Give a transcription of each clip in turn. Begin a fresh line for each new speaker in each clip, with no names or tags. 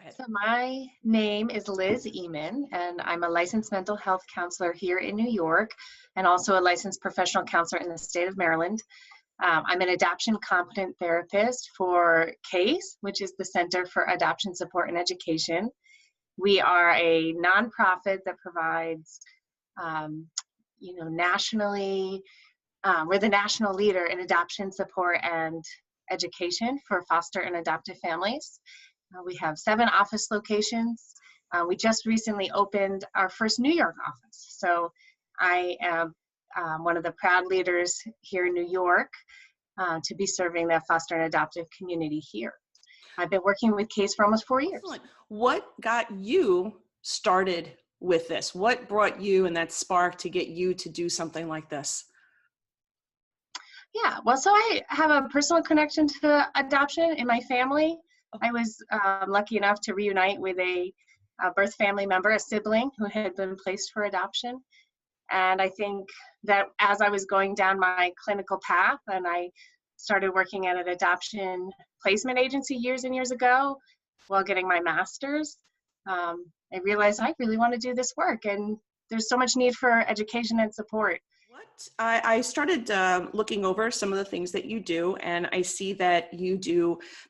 ahead.
So my name is Liz Emen, and I'm a licensed mental health counselor here in New York, and also a licensed professional counselor in the state of Maryland. I'm an adoption competent therapist for C.A.S.E, which is the Center for Adoption Support and Education. We are a nonprofit that provides, nationally, we're the national leader in adoption support and education for foster and adoptive families. We have 7 office locations. We just recently opened our first New York office. So I am one of the proud leaders here in New York to be serving the foster and adoptive community here. I've been working with C.A.S.E for almost 4 years.
Excellent. What got you started with this? What brought you and that spark to get you to do something like this?
Yeah, well, so I have a personal connection to adoption in my family. I was lucky enough to reunite with a birth family member, a sibling who had been placed for adoption. And I think that as I was going down my clinical path and I started working at an adoption placement agency years and years ago while getting my master's, I realized I really want to do this work, and there's so much need for education and support.
I started looking over some of the things that you do, and I see that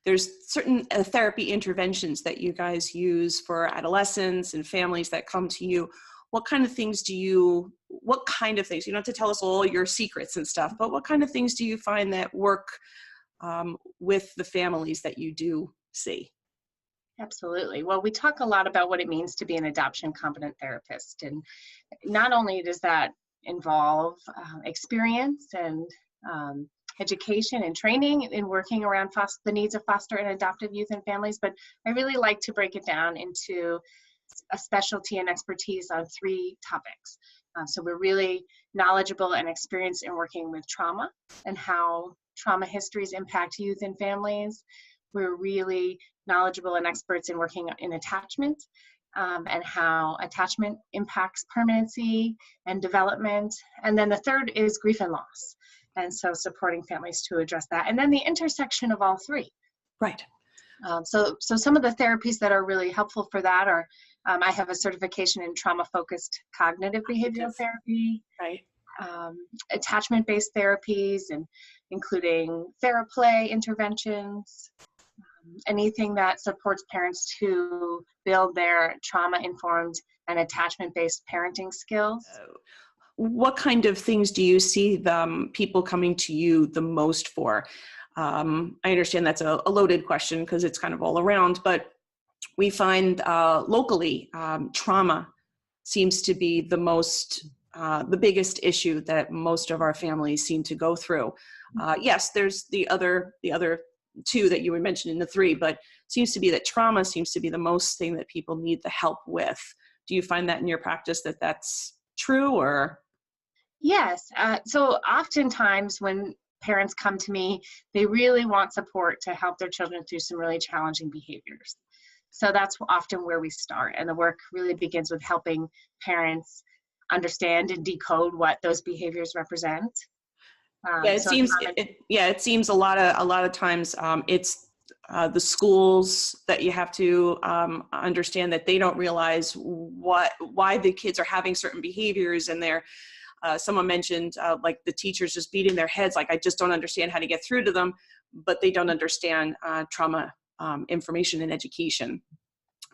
there's certain therapy interventions that you guys use for adolescents and families that come to you. What kind of things, you don't have to tell us all your secrets and stuff, but what kind of things do you find that work with the families that you do see?
Absolutely. Well, we talk a lot about what it means to be an adoption competent therapist. And not only does that involve experience and education and training in working around the needs of foster and adoptive youth and families, but I really like to break it down into a specialty and expertise on 3 topics. So we're really knowledgeable and experienced in working with trauma and how trauma histories impact youth and families. We're really knowledgeable and experts in working in attachment and how attachment impacts permanency and development. And then the third is grief and loss. And so supporting families to address that. And then the intersection of all 3.
Right.
So some of the therapies that are really helpful for that are, I have a certification in trauma-focused cognitive behavioral therapy,
right.
Attachment-based therapies, and including theraplay interventions, anything that supports parents to build their trauma-informed and attachment-based parenting skills.
What kind of things do you see people coming to you the most for? I understand that's a loaded question because it's kind of all around, but we find locally trauma seems to be the biggest issue that most of our families seem to go through. Yes, there's the other 2 that you were mentioning, the 3, but seems to be that trauma seems to be the most thing that people need the help with. Do you find that in your practice that that's true, or?
Yes. So oftentimes when parents come to me, they really want support to help their children through some really challenging behaviors. So that's often where we start. And the work really begins with helping parents understand and decode what those behaviors represent.
It seems a lot of times it's the schools that you have to understand that they don't realize why the kids are having certain behaviors, and someone mentioned like the teachers just beating their heads, like I just don't understand how to get through to them, but they don't understand trauma information and education.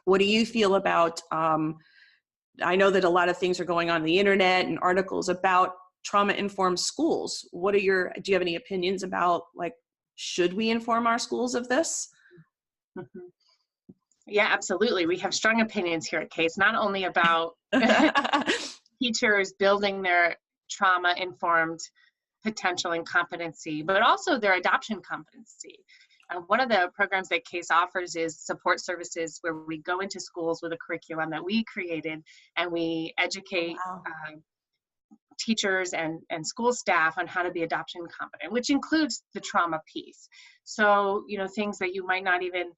What do you feel about, I know that a lot of things are going on the internet and articles about trauma-informed schools. Do you have any opinions about, like, should we inform our schools of this?
Mm-hmm. Yeah, absolutely. We have strong opinions here at C.A.S.E, not only about teachers building their trauma-informed potential and competency, but also their adoption competency. One of the programs that C.A.S.E offers is support services where we go into schools with a curriculum that we created, and we educate teachers and school staff on how to be adoption competent, which includes the trauma piece. So, things that you might not even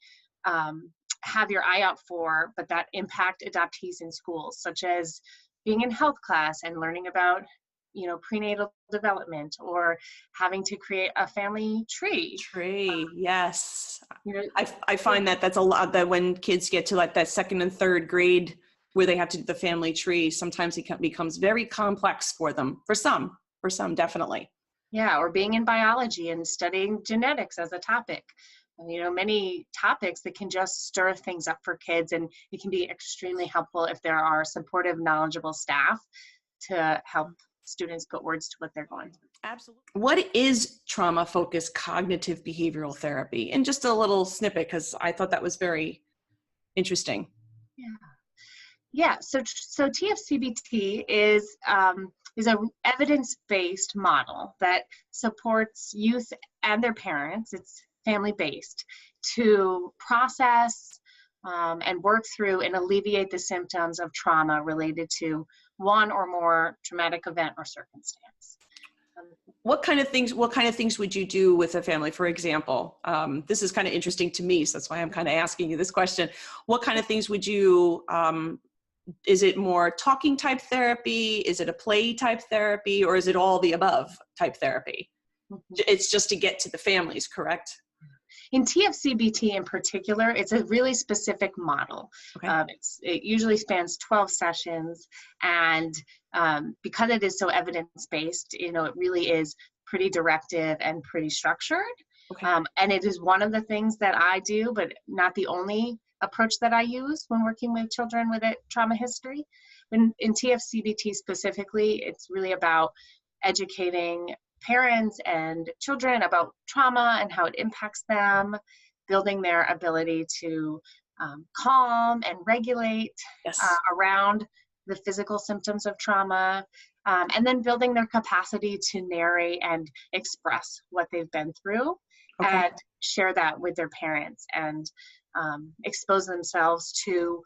have your eye out for, but that impact adoptees in schools, such as being in health class and learning about you know, prenatal development, or having to create a family tree.
Yes.
You know,
I find that that's a lot, that when kids get to like that second and third grade where they have to do the family tree, sometimes it becomes very complex for them. For some definitely.
Yeah, or being in biology and studying genetics as a topic. And, you know, many topics that can just stir things up for kids, and it can be extremely helpful if there are supportive, knowledgeable staff to help students put words to what they're going through.
Absolutely. What is trauma-focused cognitive behavioral therapy? And just a little snippet, because I thought that was very interesting.
Yeah. So TFCBT is a evidence-based model that supports youth and their parents. It's family-based to process and work through and alleviate the symptoms of trauma related to one or more traumatic event or circumstance.
What kind of things would you do with a family? For example, this is kind of interesting to me, so that's why I'm kind of asking you this question. What kind of things would you, is it more talking type therapy? Is it a play type therapy? Or is it all the above type therapy? It's just to get to the families, correct?
In TFCBT in particular, it's a really specific model.
Okay.
It usually spans 12 sessions, and because it is so evidence-based, you know, it really is pretty directive and pretty structured.
Okay.
And it is one of the things that I do, but not the only approach that I use when working with children with a trauma history. In TFCBT specifically, it's really about educating parents and children about trauma and how it impacts them, building their ability to calm and regulate around the physical symptoms of trauma, and then building their capacity to narrate and express what they've been through, and share that with their parents, and expose themselves to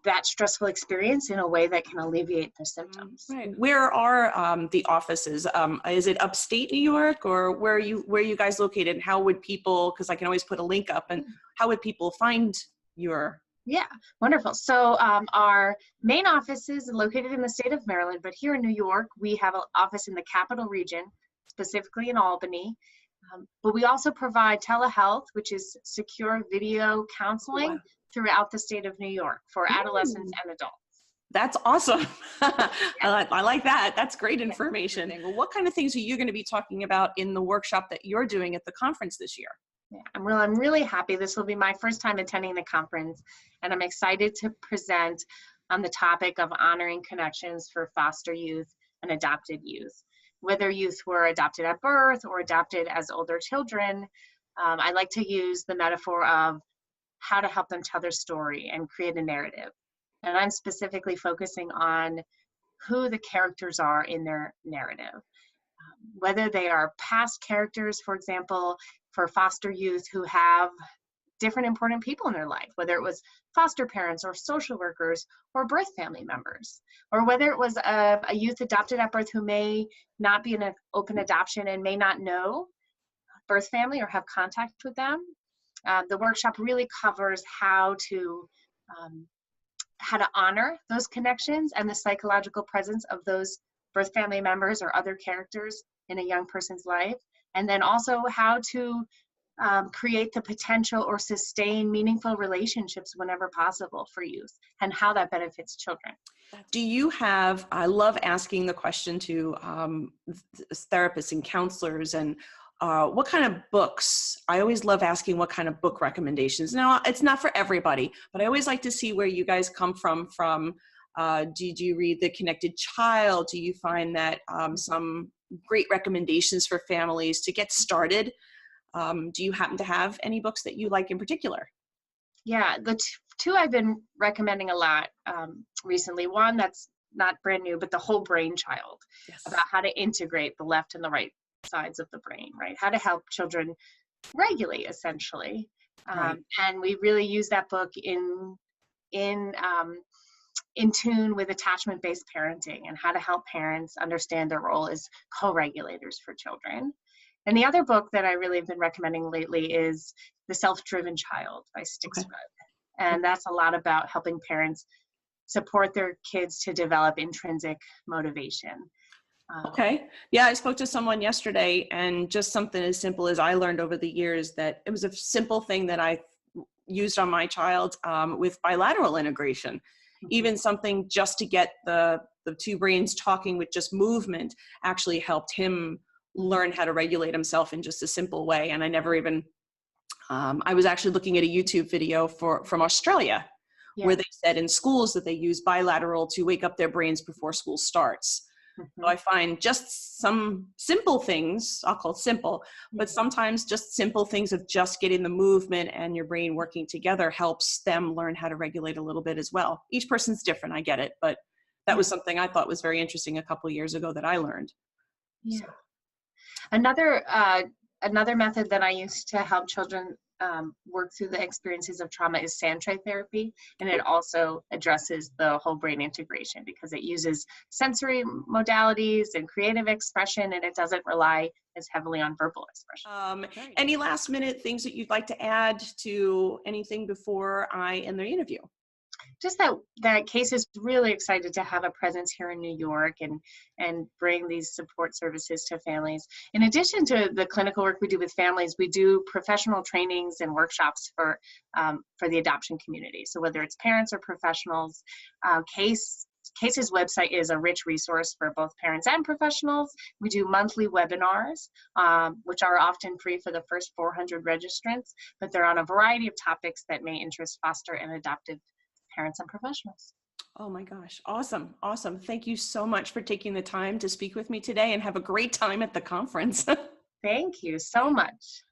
that stressful experience in a way that can alleviate the symptoms.
Right. Where are the offices? Is it upstate New York, or where are you guys located? And how would people, because I can always put a link up, and how would people find your?
Yeah, wonderful. So our main office is located in the state of Maryland, but here in New York, we have an office in the Capital Region, specifically in Albany. But we also provide telehealth, which is secure video counseling throughout the state of New York for adolescents and adults.
That's awesome. I like that. That's great information. Well, what kind of things are you going to be talking about in the workshop that you're doing at the conference this year?
Yeah, I'm really happy. This will be my first time attending the conference, and I'm excited to present on the topic of honoring connections for foster youth and adopted youth. Whether youth were adopted at birth or adopted as older children, I like to use the metaphor of how to help them tell their story and create a narrative. And I'm specifically focusing on who the characters are in their narrative. Whether they are past characters, for example, for foster youth who have different important people in their life, whether it was foster parents or social workers or birth family members, or whether it was a youth adopted at birth who may not be in an open adoption and may not know birth family or have contact with them. The workshop really covers how to honor those connections and the psychological presence of those birth family members or other characters in a young person's life, and then also how to create the potential or sustain meaningful relationships whenever possible for youth, and how that benefits children.
Do you have, I love asking the question to therapists and counselors, and what kind of books? I always love asking what kind of book recommendations. Now, it's not for everybody, but I always like to see where you guys come from. Did you read The Connected Child? Do you find that some great recommendations for families to get started? Do you happen to have any books that you like in particular?
Yeah, the two I've been recommending a lot recently. One that's not brand new, but The Whole Brain Child, about how to integrate the left and the right sides of the brain, right? How to help children regulate, essentially. And we really use that book in tune with attachment-based parenting and how to help parents understand their role as co-regulators for children. And the other book that I really have been recommending lately is The Self-Driven Child by Stixrud. And that's a lot about helping parents support their kids to develop intrinsic motivation.
Okay. Yeah, I spoke to someone yesterday, and just something as simple as I learned over the years that it was a simple thing that I used on my child with bilateral integration. Even something just to get the two brains talking with just movement actually helped him learn how to regulate himself in just a simple way. And I never even, I was actually looking at a YouTube video from Australia, where they said in schools that they use bilateral to wake up their brains before school starts. So I find just some simple things, I'll call it simple, but sometimes just simple things of just getting the movement and your brain working together helps them learn how to regulate a little bit as well. Each person's different, I get it, but that was something I thought was very interesting a couple of years ago that I learned.
Yeah. Another method that I use to help children work through the experiences of trauma is sand tray therapy, and it also addresses the whole brain integration because it uses sensory modalities and creative expression, and it doesn't rely as heavily on verbal expression.
Any last minute things that you'd like to add to anything before I end the interview?
Just that C.A.S.E is really excited to have a presence here in New York and bring these support services to families. In addition to the clinical work we do with families, we do professional trainings and workshops for the adoption community. So whether it's parents or professionals, C.A.S.E's website is a rich resource for both parents and professionals. We do monthly webinars, which are often free for the first 400 registrants, but they're on a variety of topics that may interest foster and adoptive parents and professionals.
Oh my gosh. Awesome. Awesome. Thank you so much for taking the time to speak with me today, and have a great time at the conference.
Thank you so much.